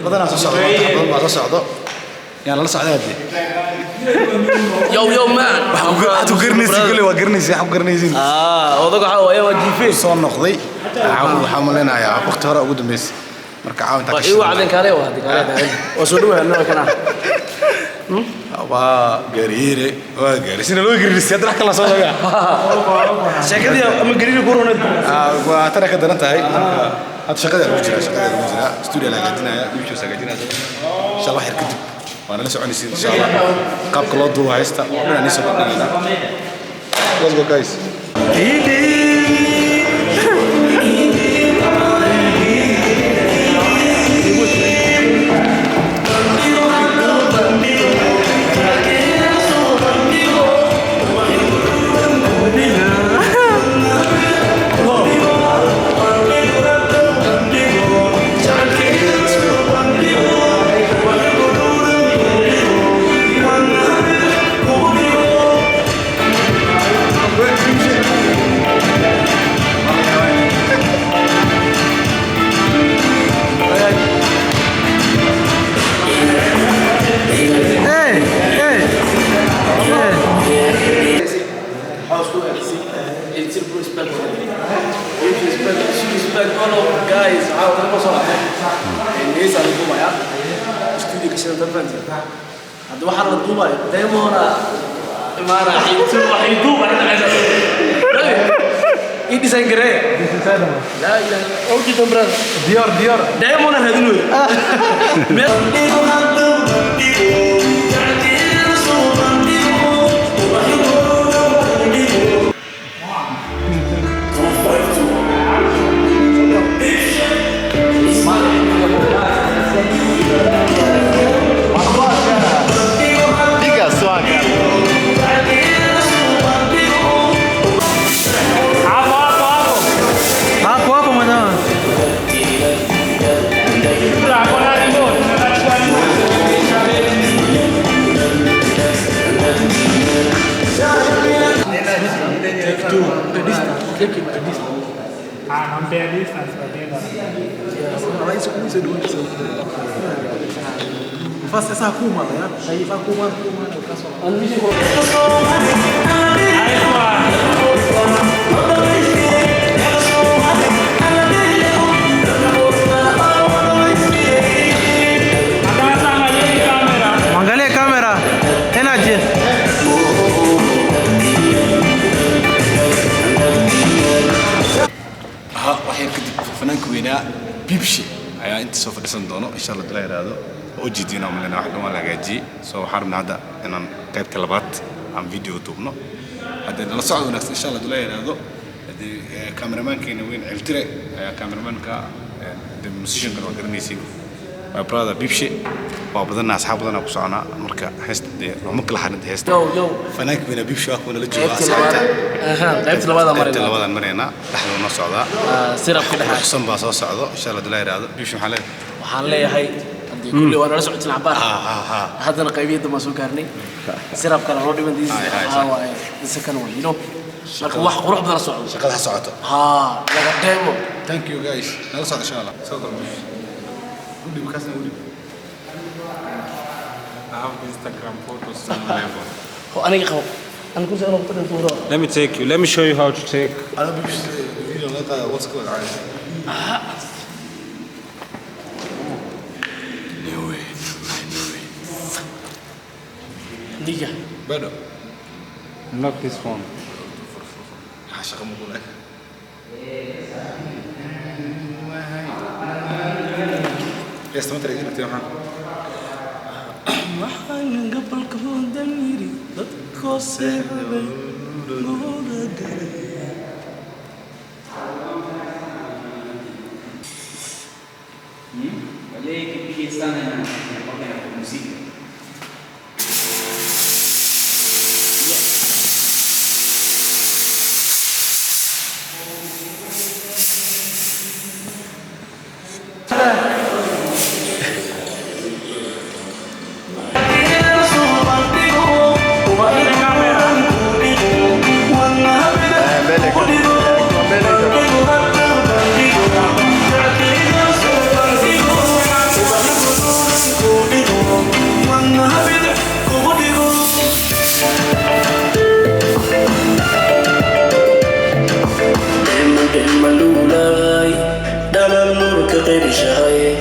بدنا صعدة يعني لا صعدة دي يوم ما هتقرنيسي كله وقرنيسي حقرنيسي وضوك حاول يا وجيفين صون نقضي حملنا يا وقت هراء قد ميس مركع عاون تاكل ايوه عدن كاري وهدي كاري وسلوها انه كان ابا غريري وغريسين لو غريسي هذا كلا سو دغا شكدي اما غريري كورونا waa tara ka daran tahay marka hada shaqada ugu jira studio la gadinaya YouTube sagajinaya insha Allah xir kadib waana la soconaysiin insha Allah qaabka loo duubo haysta waxaan isoo bandhignaa let's go guys هذا واحد الدوباي دايما ما راح يدوب انا عايز ايه دي سانجري لا اله او دي تمبر ديار دايما انا هذول non per distance, faz essa kuma, né? Aí vai kuma, Angalia kamera, energy. waxay kadib fanaanka weynaa bibshi ayaa inta soo fadhisan doono insha Allah la yiraahdo oo jiidina malena wax dhama laga jii soo xarna hada inaan qaybta labaad aan video duubno hadda la socdo wanaagsan insha Allah la yiraahdo hadii cameraman-keena weyn Ciltire ayaa cameraman-ka the musician ka garanaysiin my brother bibshi waa badan asxaab badan ku socona marka heesta ma kala xarin heesta fanaanka weynaa bibshi waa kuna la jooga asxaabta qaybta labaad marina dhaxduna socda sirabka dhaxay xasan baa soo socdo insha Allah la yiraahdo bibshi waxaan leeyahay hadii kulli waan la socotin cabaar hadana qaybiyada ma soo gaarnay sirabka loo dhimandiis waa isakan weeyno marka wax qurux badan socdo shaqada socoto laga demo thank you guys nala socdo insha Allah soo daro ودي بكاسنا ودي I have Instagram photos some level. أنا كنت أنا بطلع صورة. Let me take you. Let me show you how to take. أنا بمشي فيديو لقى واتس كود عادي. No way. دقيقة. بدو. Lock this phone. حاشا مقول لك. استمتع جدا تيوحان waxaan gabalka hodan yiri dadko seexday looga galay lei che qui sta nella musica ملولاي دلال نور كقيب شاي